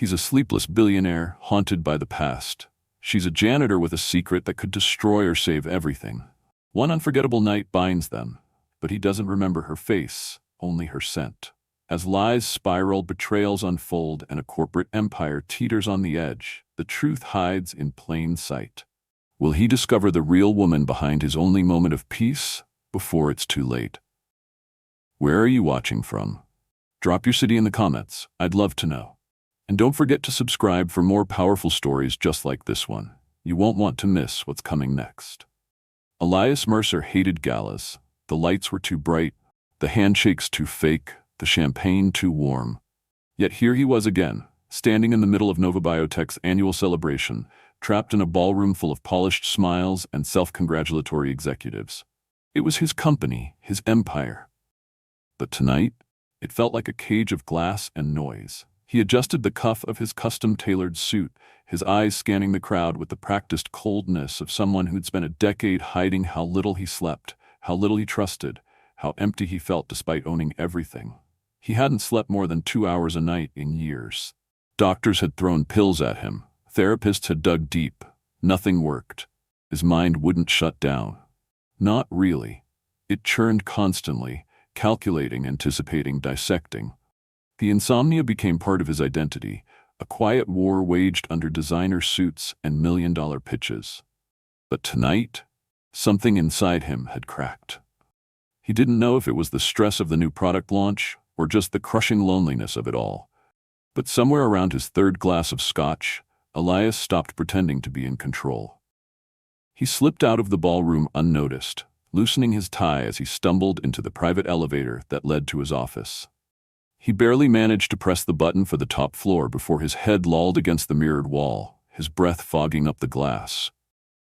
He's a sleepless billionaire, haunted by the past. She's a janitor with a secret that could destroy or save everything. One unforgettable night binds them, but he doesn't remember her face, only her scent. As lies spiral, betrayals unfold, and a corporate empire teeters on the edge, the truth hides in plain sight. Will he discover the real woman behind his only moment of peace before it's too late? Where are you watching from? Drop your city in the comments. I'd love to know. And don't forget to subscribe for more powerful stories just like this one. You won't want to miss what's coming next. Elias Mercer hated galas. The lights were too bright, the handshakes too fake, the champagne too warm. Yet here he was again, standing in the middle of Nova Biotech's annual celebration, trapped in a ballroom full of polished smiles and self-congratulatory executives. It was his company, his empire. But tonight, it felt like a cage of glass and noise. He adjusted the cuff of his custom-tailored suit, his eyes scanning the crowd with the practiced coldness of someone who'd spent a decade hiding how little he slept, how little he trusted, how empty he felt despite owning everything. He hadn't slept more than 2 hours a night in years. Doctors had thrown pills at him. Therapists had dug deep. Nothing worked. His mind wouldn't shut down. Not really. It churned constantly, calculating, anticipating, dissecting. The insomnia became part of his identity, a quiet war waged under designer suits and million-dollar pitches. But tonight, something inside him had cracked. He didn't know if it was the stress of the new product launch or just the crushing loneliness of it all. But somewhere around his third glass of scotch, Elias stopped pretending to be in control. He slipped out of the ballroom unnoticed, loosening his tie as he stumbled into the private elevator that led to his office. He barely managed to press the button for the top floor before his head lolled against the mirrored wall, his breath fogging up the glass.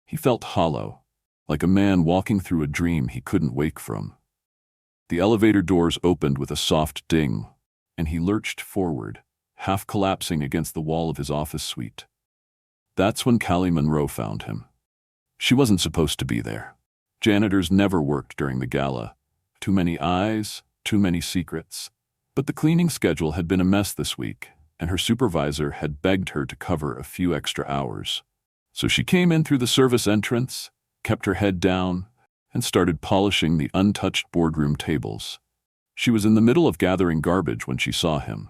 He felt hollow, like a man walking through a dream he couldn't wake from. The elevator doors opened with a soft ding, and he lurched forward, half collapsing against the wall of his office suite. That's when Callie Monroe found him. She wasn't supposed to be there. Janitors never worked during the gala. Too many eyes, too many secrets. But the cleaning schedule had been a mess this week, and her supervisor had begged her to cover a few extra hours. So she came in through the service entrance, kept her head down, and started polishing the untouched boardroom tables. She was in the middle of gathering garbage when she saw him.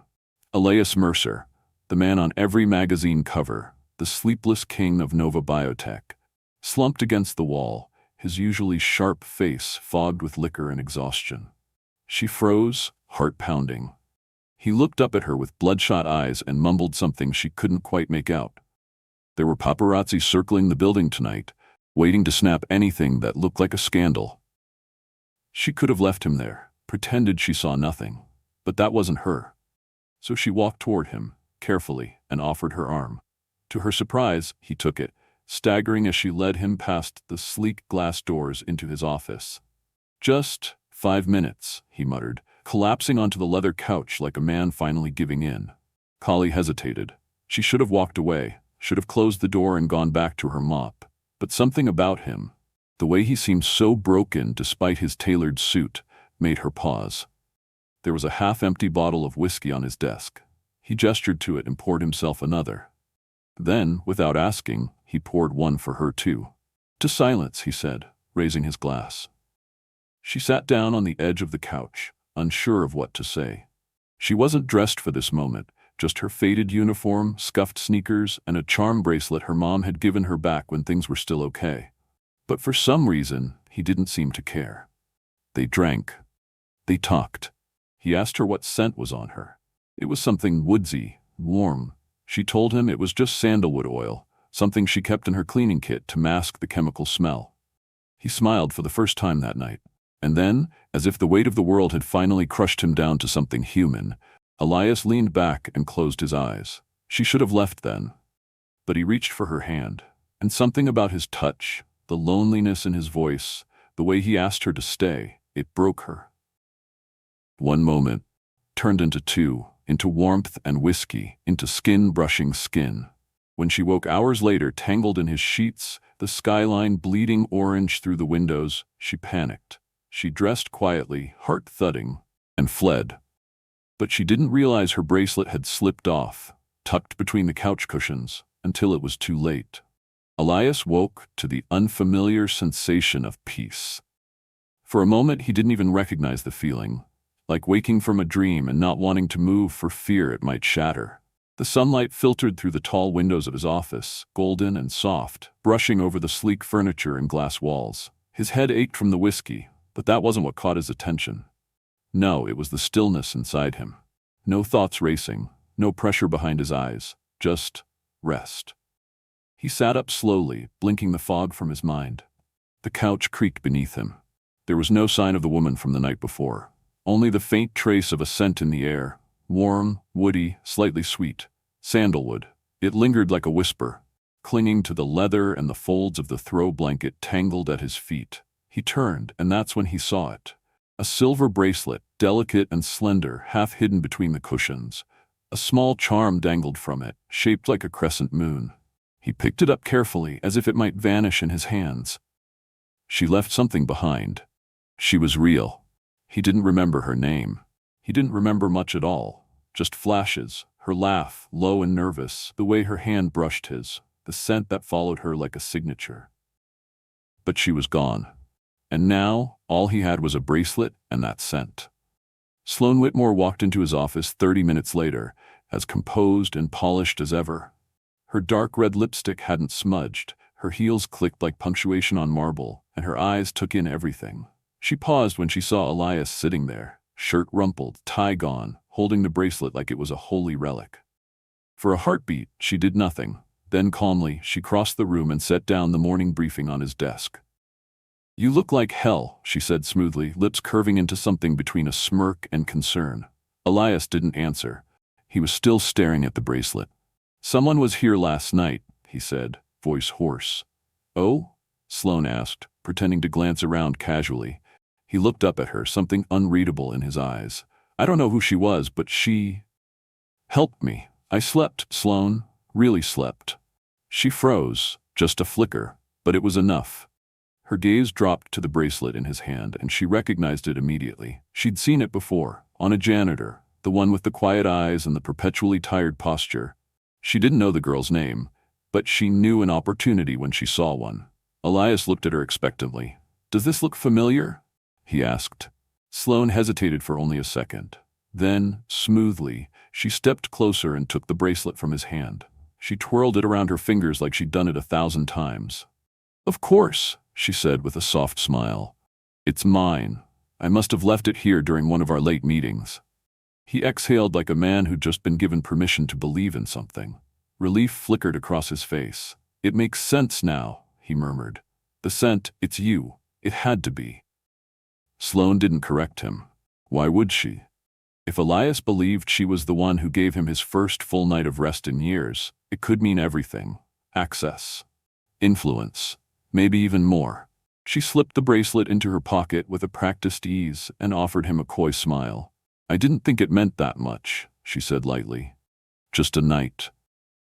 Elias Mercer, the man on every magazine cover, the sleepless king of Nova Biotech, slumped against the wall, his usually sharp face fogged with liquor and exhaustion. She froze, heart pounding. He looked up at her with bloodshot eyes and mumbled something she couldn't quite make out. There were paparazzi circling the building tonight, waiting to snap anything that looked like a scandal. She could have left him there, pretended she saw nothing, but that wasn't her. So she walked toward him, carefully, and offered her arm. To her surprise, he took it, staggering as she led him past the sleek glass doors into his office. "Just 5 minutes," he muttered, collapsing onto the leather couch like a man finally giving in. Callie hesitated. She should have walked away, should have closed the door and gone back to her mop. But something about him, the way he seemed so broken despite his tailored suit, made her pause. There was a half-empty bottle of whiskey on his desk. He gestured to it and poured himself another. Then, without asking, he poured one for her too. "To silence," he said, raising his glass. She sat down on the edge of the couch, unsure of what to say. She wasn't dressed for this moment, just her faded uniform, scuffed sneakers, and a charm bracelet her mom had given her back when things were still okay. But for some reason, he didn't seem to care. They drank. They talked. He asked her what scent was on her. It was something woodsy, warm. She told him it was just sandalwood oil, something she kept in her cleaning kit to mask the chemical smell. He smiled for the first time that night. And then, as if the weight of the world had finally crushed him down to something human, Elias leaned back and closed his eyes. She should have left then. But he reached for her hand, and something about his touch, the loneliness in his voice, the way he asked her to stay, it broke her. One moment turned into two, into warmth and whiskey, into skin brushing skin. When she woke hours later, tangled in his sheets, the skyline bleeding orange through the windows, she panicked. She dressed quietly, heart thudding, and fled. But she didn't realize her bracelet had slipped off, tucked between the couch cushions, until it was too late. Elias woke to the unfamiliar sensation of peace. For a moment, he didn't even recognize the feeling, like waking from a dream and not wanting to move for fear it might shatter. The sunlight filtered through the tall windows of his office, golden and soft, brushing over the sleek furniture and glass walls. His head ached from the whiskey, but that wasn't what caught his attention. No, it was the stillness inside him. No thoughts racing, no pressure behind his eyes, just rest. He sat up slowly, blinking the fog from his mind. The couch creaked beneath him. There was no sign of the woman from the night before, only the faint trace of a scent in the air, warm, woody, slightly sweet. Sandalwood. It lingered like a whisper, clinging to the leather and the folds of the throw blanket tangled at his feet. He turned, and that's when he saw it. A silver bracelet, delicate and slender, half hidden between the cushions. A small charm dangled from it, shaped like a crescent moon. He picked it up carefully, as if it might vanish in his hands. She left something behind. She was real. He didn't remember her name. He didn't remember much at all. Just flashes, her laugh, low and nervous, the way her hand brushed his, the scent that followed her like a signature. But she was gone. And now, all he had was a bracelet and that scent. Sloan Whitmore walked into his office 30 minutes later, as composed and polished as ever. Her dark red lipstick hadn't smudged, her heels clicked like punctuation on marble, and her eyes took in everything. She paused when she saw Elias sitting there, shirt rumpled, tie gone, holding the bracelet like it was a holy relic. For a heartbeat, she did nothing. Then calmly, she crossed the room and set down the morning briefing on his desk. "You look like hell," she said smoothly, lips curving into something between a smirk and concern. Elias didn't answer. He was still staring at the bracelet. "Someone was here last night," he said, voice hoarse. "Oh?" Sloan asked, pretending to glance around casually. He looked up at her, something unreadable in his eyes. "I don't know who she was, but she helped me. I slept, Sloan, really slept." She froze, just a flicker, but it was enough. Her gaze dropped to the bracelet in his hand, and she recognized it immediately. She'd seen it before, on a janitor, the one with the quiet eyes and the perpetually tired posture. She didn't know the girl's name, but she knew an opportunity when she saw one. Elias looked at her expectantly. "Does this look familiar?" he asked. Sloan hesitated for only a second. Then, smoothly, she stepped closer and took the bracelet from his hand. She twirled it around her fingers like she'd done it 1,000 times. "Of course," she said with a soft smile. "It's mine. I must have left it here during one of our late meetings." He exhaled like a man who'd just been given permission to believe in something. Relief flickered across his face. "It makes sense now," he murmured. "The scent, it's you. It had to be." Sloan didn't correct him. Why would she? If Elias believed she was the one who gave him his first full night of rest in years, it could mean everything. Access. Influence. Maybe even more. She slipped the bracelet into her pocket with a practiced ease and offered him a coy smile. "I didn't think it meant that much," she said lightly. "Just a night."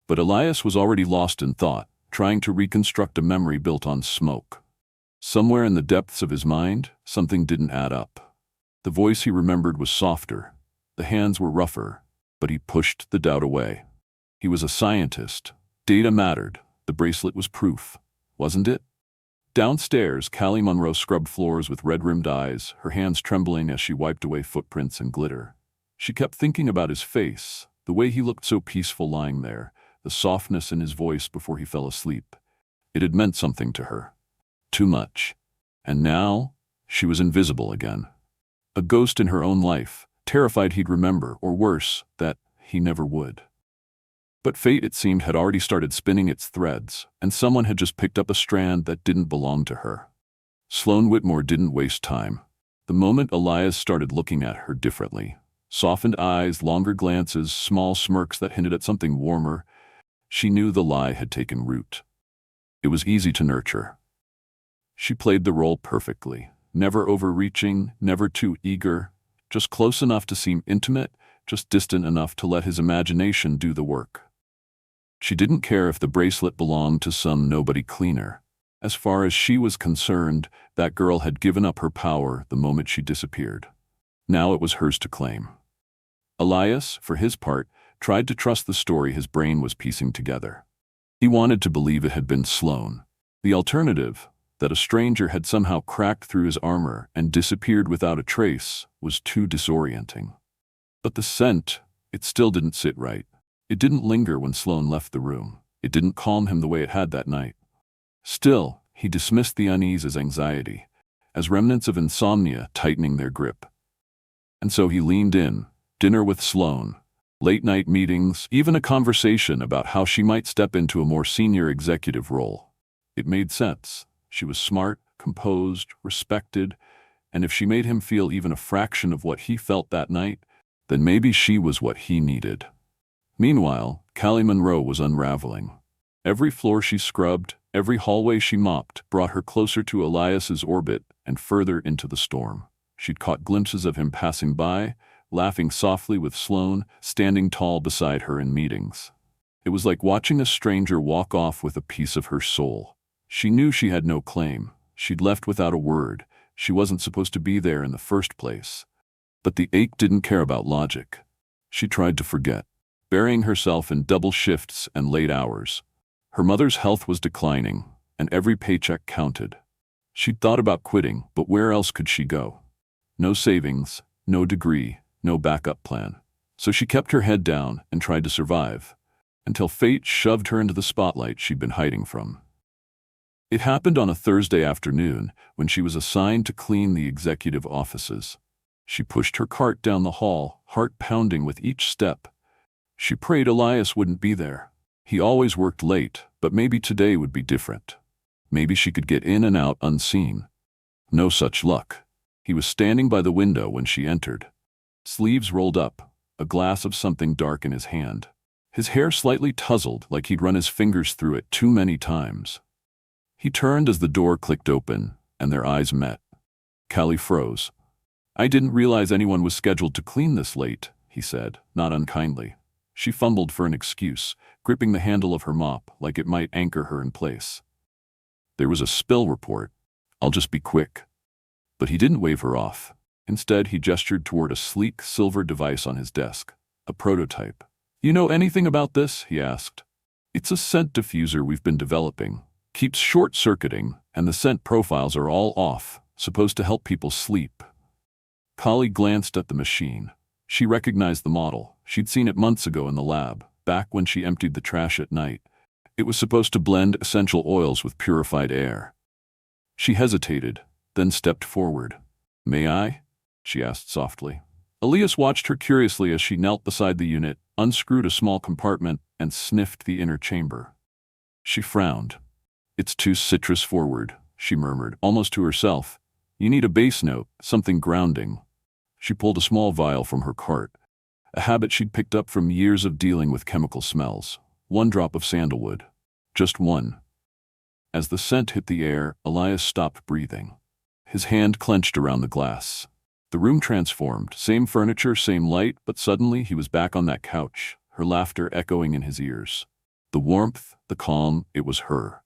But Elias was already lost in thought, trying to reconstruct a memory built on smoke. Somewhere in the depths of his mind, something didn't add up. The voice he remembered was softer. The hands were rougher, but he pushed the doubt away. He was a scientist. Data mattered. The bracelet was proof. Wasn't it? Downstairs, Callie Monroe scrubbed floors with red-rimmed eyes, her hands trembling as she wiped away footprints and glitter. She kept thinking about his face, the way he looked so peaceful lying there, the softness in his voice before he fell asleep. It had meant something to her. Too much. And now, she was invisible again. A ghost in her own life, terrified he'd remember, or worse, that he never would. But fate, it seemed, had already started spinning its threads, and someone had just picked up a strand that didn't belong to her. Sloan Whitmore didn't waste time. The moment Elias started looking at her differently, softened eyes, longer glances, small smirks that hinted at something warmer, she knew the lie had taken root. It was easy to nurture. She played the role perfectly, never overreaching, never too eager, just close enough to seem intimate, just distant enough to let his imagination do the work. She didn't care if the bracelet belonged to some nobody cleaner. As far as she was concerned, that girl had given up her power the moment she disappeared. Now it was hers to claim. Elias, for his part, tried to trust the story his brain was piecing together. He wanted to believe it had been Sloane. The alternative, that a stranger had somehow cracked through his armor and disappeared without a trace, was too disorienting. But the scent, it still didn't sit right. It didn't linger when Sloane left the room. It didn't calm him the way it had that night. Still, he dismissed the unease as anxiety, as remnants of insomnia tightening their grip. And so he leaned in, dinner with Sloane, late-night meetings, even a conversation about how she might step into a more senior executive role. It made sense. She was smart, composed, respected, and if she made him feel even a fraction of what he felt that night, then maybe she was what he needed. Meanwhile, Callie Monroe was unraveling. Every floor she scrubbed, every hallway she mopped, brought her closer to Elias's orbit and further into the storm. She'd caught glimpses of him passing by, laughing softly with Sloane, standing tall beside her in meetings. It was like watching a stranger walk off with a piece of her soul. She knew she had no claim. She'd left without a word. She wasn't supposed to be there in the first place. But the ache didn't care about logic. She tried to forget, burying herself in double shifts and late hours. Her mother's health was declining, and every paycheck counted. She'd thought about quitting, but where else could she go? No savings, no degree, no backup plan. So she kept her head down and tried to survive, until fate shoved her into the spotlight she'd been hiding from. It happened on a Thursday afternoon when she was assigned to clean the executive offices. She pushed her cart down the hall, heart pounding with each step. She prayed Elias wouldn't be there. He always worked late, but maybe today would be different. Maybe she could get in and out unseen. No such luck. He was standing by the window when she entered. Sleeves rolled up, a glass of something dark in his hand. His hair slightly tousled like he'd run his fingers through it too many times. He turned as the door clicked open, and their eyes met. Callie froze. "I didn't realize anyone was scheduled to clean this late," he said, not unkindly. She fumbled for an excuse, gripping the handle of her mop like it might anchor her in place. "There was a spill report. I'll just be quick." But he didn't wave her off. Instead, he gestured toward a sleek silver device on his desk, a prototype. "You know anything about this?" he asked. "It's a scent diffuser we've been developing. Keeps short-circuiting, and the scent profiles are all off, supposed to help people sleep." Callie glanced at the machine. She recognized the model. She'd seen it months ago in the lab, back when she emptied the trash at night. It was supposed to blend essential oils with purified air. She hesitated, then stepped forward. "May I?" she asked softly. Elias watched her curiously as she knelt beside the unit, unscrewed a small compartment, and sniffed the inner chamber. She frowned. "It's too citrus-forward," she murmured, almost to herself. "You need a bass note, something grounding." She pulled a small vial from her cart, a habit she'd picked up from years of dealing with chemical smells. 1 drop of sandalwood. Just 1. As the scent hit the air, Elias stopped breathing. His hand clenched around the glass. The room transformed, same furniture, same light, but suddenly he was back on that couch, her laughter echoing in his ears. The warmth, the calm, it was her.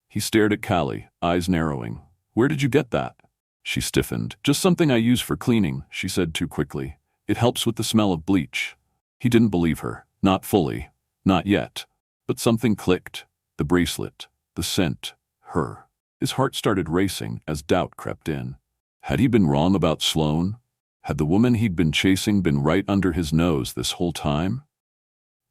He stared at Callie, eyes narrowing. "Where did you get that?" She stiffened. "Just something I use for cleaning," she said too quickly. "It helps with the smell of bleach." He didn't believe her. Not fully. Not yet. But something clicked. The bracelet. The scent. Her. His heart started racing as doubt crept in. Had he been wrong about Sloane? Had the woman he'd been chasing been right under his nose this whole time?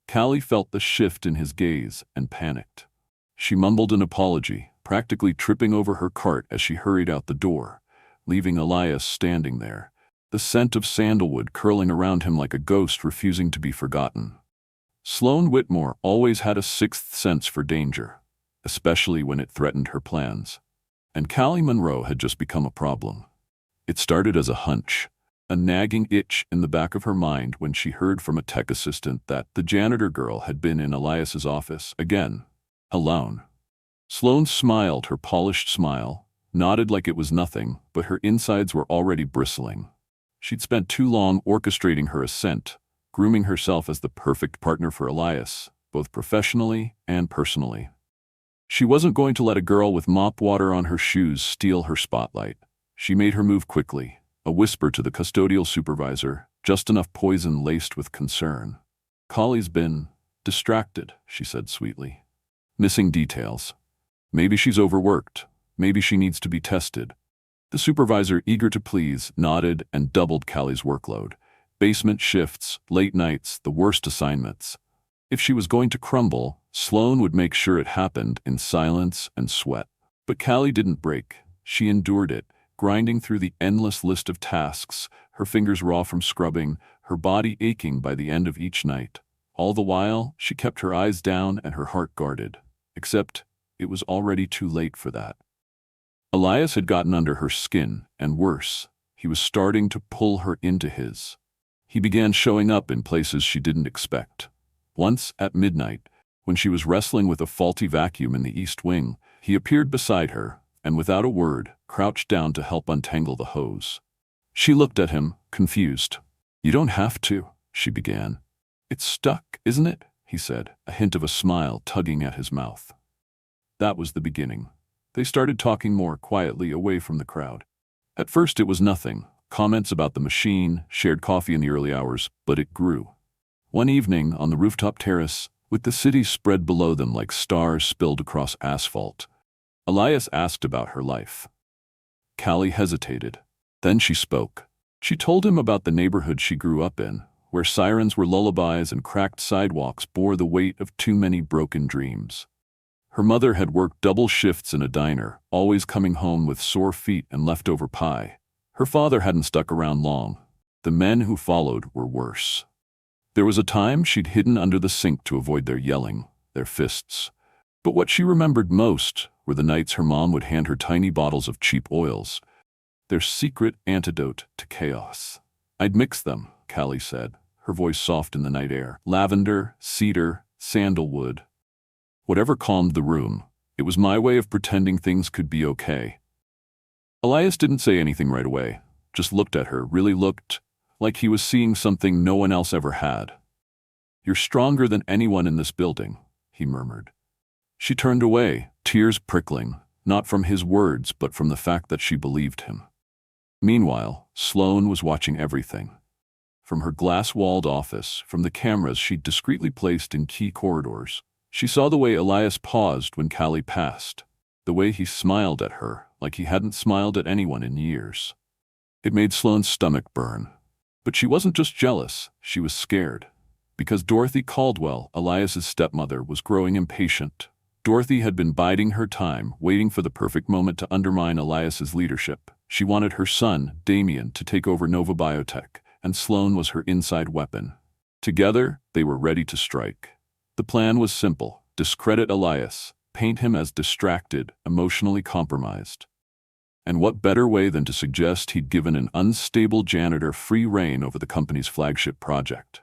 Callie felt the shift in his gaze and panicked. She mumbled an apology, practically tripping over her cart as she hurried out the door, leaving Elias standing there, the scent of sandalwood curling around him like a ghost refusing to be forgotten. Sloane Whitmore always had a sixth sense for danger, especially when it threatened her plans. And Callie Monroe had just become a problem. It started as a hunch, a nagging itch in the back of her mind when she heard from a tech assistant that the janitor girl had been in Elias's office again, alone. Sloane smiled her polished smile, nodded like it was nothing, but her insides were already bristling. She'd spent too long orchestrating her ascent, grooming herself as the perfect partner for Elias, both professionally and personally. She wasn't going to let a girl with mop water on her shoes steal her spotlight. She made her move quickly, a whisper to the custodial supervisor, just enough poison laced with concern. Collie's been distracted, she said sweetly. Missing details. Maybe she's overworked. Maybe she needs to be tested. The supervisor, eager to please, nodded and doubled Callie's workload. Basement shifts, late nights, the worst assignments. If she was going to crumble, Sloane would make sure it happened in silence and sweat. But Callie didn't break. She endured it, grinding through the endless list of tasks, her fingers raw from scrubbing, her body aching by the end of each night. All the while, she kept her eyes down and her heart guarded. Except, it was already too late for that. Elias had gotten under her skin, and worse, he was starting to pull her into his. He began showing up in places she didn't expect. Once, at midnight, when she was wrestling with a faulty vacuum in the east wing, he appeared beside her, and without a word, crouched down to help untangle the hose. She looked at him, confused. "You don't have to," she began. "It's stuck, isn't it?" he said, a hint of a smile tugging at his mouth. That was the beginning. They started talking more quietly away from the crowd. At first it was nothing, comments about the machine, shared coffee in the early hours, but it grew. One evening, on the rooftop terrace, with the city spread below them like stars spilled across asphalt, Elias asked about her life. Callie hesitated. Then she spoke. She told him about the neighborhood she grew up in, where sirens were lullabies and cracked sidewalks bore the weight of too many broken dreams. Her mother had worked double shifts in a diner, always coming home with sore feet and leftover pie. Her father hadn't stuck around long. The men who followed were worse. There was a time she'd hidden under the sink to avoid their yelling, their fists. But what she remembered most were the nights her mom would hand her tiny bottles of cheap oils, their secret antidote to chaos. "I'd mix them," Callie said, her voice soft in the night air. "Lavender, cedar, sandalwood. Whatever calmed the room, it was my way of pretending things could be okay." Elias didn't say anything right away, just looked at her, really looked, like he was seeing something no one else ever had. "You're stronger than anyone in this building," he murmured. She turned away, tears prickling, not from his words but from the fact that she believed him. Meanwhile, Sloane was watching everything. From her glass-walled office, from the cameras she'd discreetly placed in key corridors, she saw the way Elias paused when Callie passed, the way he smiled at her like he hadn't smiled at anyone in years. It made Sloane's stomach burn. But she wasn't just jealous, she was scared. Because Dorothy Caldwell, Elias's stepmother, was growing impatient. Dorothy had been biding her time, waiting for the perfect moment to undermine Elias's leadership. She wanted her son, Damien, to take over Nova Biotech, and Sloane was her inside weapon. Together, they were ready to strike. The plan was simple: discredit Elias, paint him as distracted, emotionally compromised. And what better way than to suggest he'd given an unstable janitor free rein over the company's flagship project?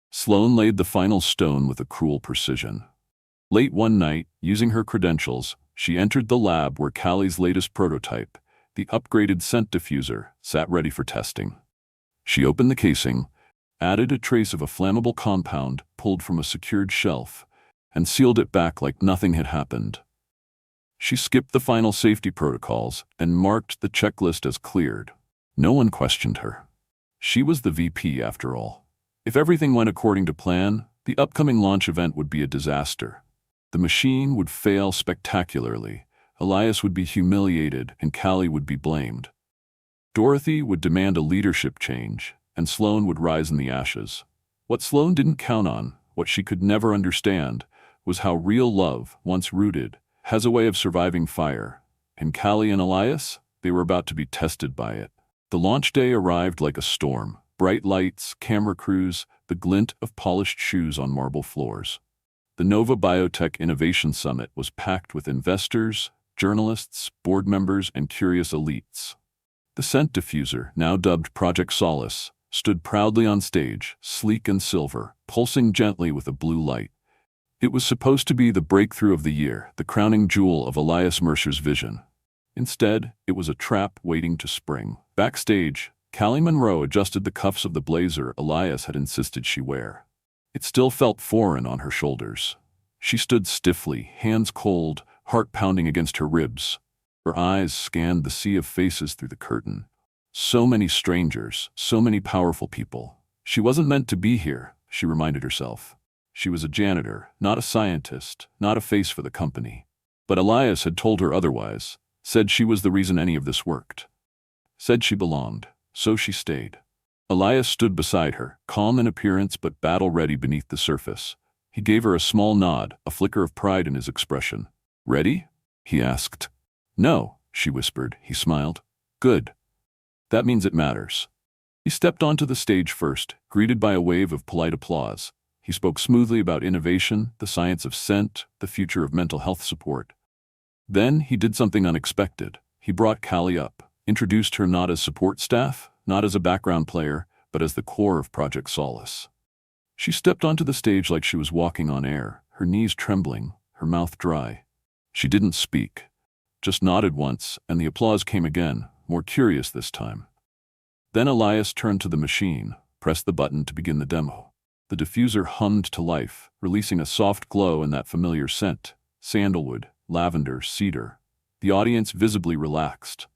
Sloane laid the final stone with a cruel precision. Late one night, using her credentials, she entered the lab where Callie's latest prototype, the upgraded scent diffuser, sat ready for testing. She opened the casing, added a trace of a flammable compound pulled from a secured shelf, and sealed it back like nothing had happened. She skipped the final safety protocols and marked the checklist as cleared. No one questioned her. She was the VP after all. If everything went according to plan, the upcoming launch event would be a disaster. The machine would fail spectacularly, Elias would be humiliated, and Callie would be blamed. Dorothy would demand a leadership change, and Sloane would rise in the ashes. What Sloane didn't count on, what she could never understand, was how real love, once rooted, has a way of surviving fire. And Callie and Elias, they were about to be tested by it. The launch day arrived like a storm. Bright lights, camera crews, the glint of polished shoes on marble floors. The Nova Biotech Innovation Summit was packed with investors, journalists, board members, and curious elites. The scent diffuser, now dubbed Project Solace, stood proudly on stage, sleek and silver, pulsing gently with a blue light. It was supposed to be the breakthrough of the year, the crowning jewel of Elias Mercer's vision. Instead, it was a trap waiting to spring. Backstage, Callie Monroe adjusted the cuffs of the blazer Elias had insisted she wear. It still felt foreign on her shoulders. She stood stiffly, hands cold, heart pounding against her ribs. Her eyes scanned the sea of faces through the curtain. So many strangers, so many powerful people. She wasn't meant to be here. she reminded herself. She was a janitor, not a scientist, not a face for the company. But Elias had told her otherwise, said she was the reason any of this worked. Said she belonged, so she stayed. Elias stood beside her, calm in appearance but battle-ready beneath the surface. He gave her a small nod, a flicker of pride in his expression. "Ready?" he asked. "No," she whispered. He smiled. "Good. That means it matters." He stepped onto the stage first, greeted by a wave of polite applause. He spoke smoothly about innovation, the science of scent, the future of mental health support. Then he did something unexpected. He brought Callie up, introduced her not as support staff, not as a background player, but as the core of Project Solace. She stepped onto the stage like she was walking on air, her knees trembling, her mouth dry. She didn't speak, just nodded once, and the applause came again, more curious this time. Then Elias turned to the machine, pressed the button to begin the demo. The diffuser hummed to life, releasing a soft glow and that familiar scent, sandalwood, lavender, cedar. The audience visibly relaxed.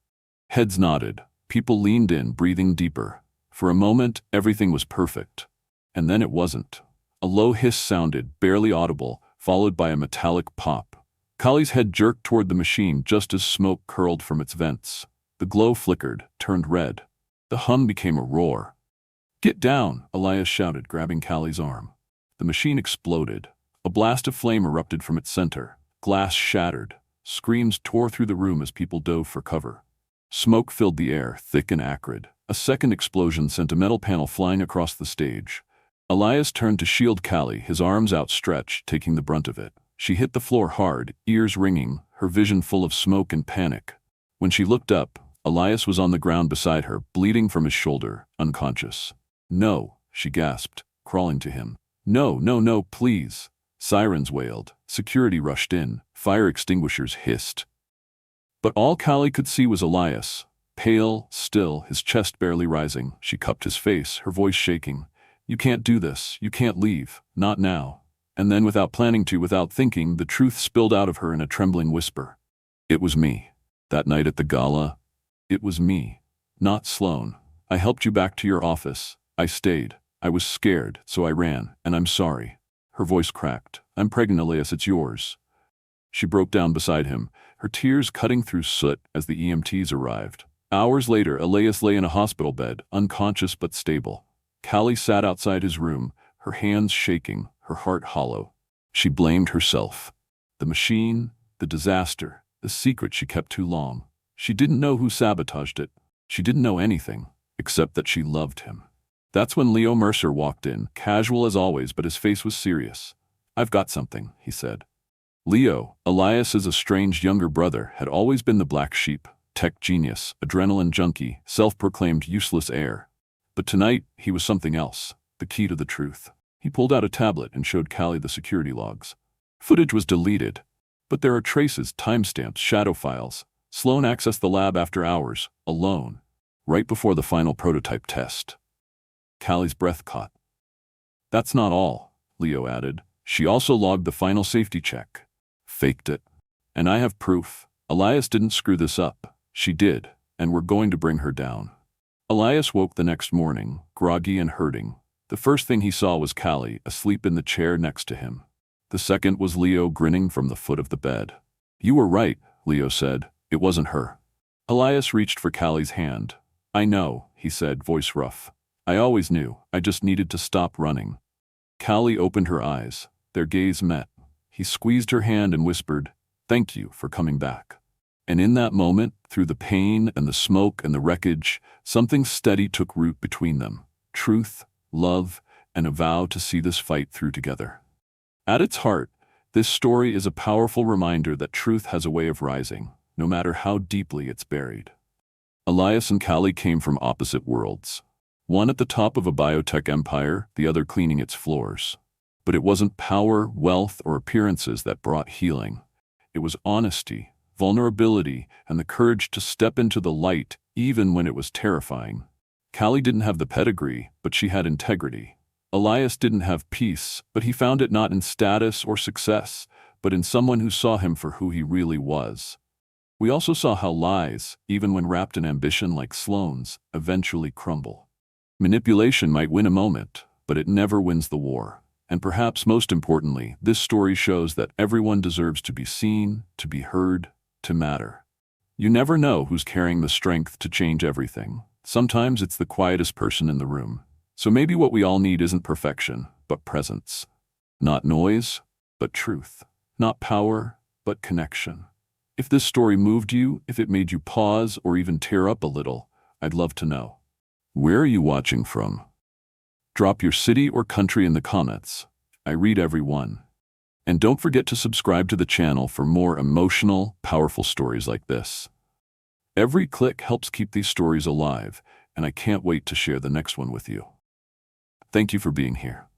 Heads nodded. People leaned in, breathing deeper. For a moment, everything was perfect. And then it wasn't. A low hiss sounded, barely audible, followed by a metallic pop. Kali's head jerked toward the machine just as smoke curled from its vents. The glow flickered, turned red. The hum became a roar. "Get down," Elias shouted, grabbing Kali's arm. The machine exploded. A blast of flame erupted from its center. Glass shattered. Screams tore through the room as people dove for cover. Smoke filled the air, thick and acrid. A second explosion sent a metal panel flying across the stage. Elias turned to shield Callie, his arms outstretched, taking the brunt of it. She hit the floor hard, ears ringing, her vision full of smoke and panic. When she looked up, Elias was on the ground beside her, bleeding from his shoulder, unconscious. "No," she gasped, crawling to him. "No, no, no, please." Sirens wailed. Security rushed in. Fire extinguishers hissed. But all Callie could see was Elias, pale, still, his chest barely rising. She cupped his face, her voice shaking. "You can't do this. You can't leave. Not now." And then, without planning to, without thinking, the truth spilled out of her in a trembling whisper. "It was me. That night at the gala, it was me. Not Sloan. I helped you back to your office. I stayed. I was scared, so I ran, and I'm sorry." Her voice cracked. "I'm pregnant, Elias, it's yours." She broke down beside him, her tears cutting through soot as the EMTs arrived. Hours later, Elias lay in a hospital bed, unconscious but stable. Callie sat outside his room, her hands shaking, her heart hollow. She blamed herself. The machine, the disaster, the secret she kept too long. She didn't know who sabotaged it. She didn't know anything, except that she loved him. That's when Leo Mercer walked in, casual as always, but his face was serious. "I've got something," he said. Leo, Elias's estranged younger brother, had always been the black sheep, tech genius, adrenaline junkie, self-proclaimed useless heir. But tonight, he was something else, the key to the truth. He pulled out a tablet and showed Callie the security logs. Footage was deleted, but there are traces, timestamps, shadow files. Sloan accessed the lab after hours, alone, right before the final prototype test. Callie's breath caught. "That's not all," Leo added. "She also logged the final safety check. Faked it. And I have proof. Elias didn't screw this up. She did, and we're going to bring her down." Elias woke the next morning, groggy and hurting. The first thing he saw was Callie, asleep in the chair next to him. The second was Leo grinning from the foot of the bed. "You were right," Leo said. "It wasn't her." Elias reached for Callie's hand. "I know," he said, voice rough. "I always knew. I just needed to stop running." Callie opened her eyes. Their gaze met. He squeezed her hand and whispered, "Thank you for coming back." And in that moment, through the pain and the smoke and the wreckage, something steady took root between them. Truth, love, and a vow to see this fight through together. At its heart, this story is a powerful reminder that truth has a way of rising, no matter how deeply it's buried. Elias and Callie came from opposite worlds. One at the top of a biotech empire, the other cleaning its floors. But it wasn't power, wealth, or appearances that brought healing. It was honesty, vulnerability, and the courage to step into the light even when it was terrifying. Callie didn't have the pedigree, but she had integrity. Elias didn't have peace, but he found it not in status or success, but in someone who saw him for who he really was. We also saw how lies, even when wrapped in ambition like Sloane's, eventually crumble. Manipulation might win a moment, but it never wins the war. And perhaps most importantly, this story shows that everyone deserves to be seen, to be heard, to matter. You never know who's carrying the strength to change everything. Sometimes it's the quietest person in the room. So maybe what we all need isn't perfection, but presence. Not noise, but truth. Not power, but connection. If this story moved you, if it made you pause or even tear up a little, I'd love to know. Where are you watching from? Drop your city or country in the comments. I read every one. And don't forget to subscribe to the channel for more emotional, powerful stories like this. Every click helps keep these stories alive, and I can't wait to share the next one with you. Thank you for being here.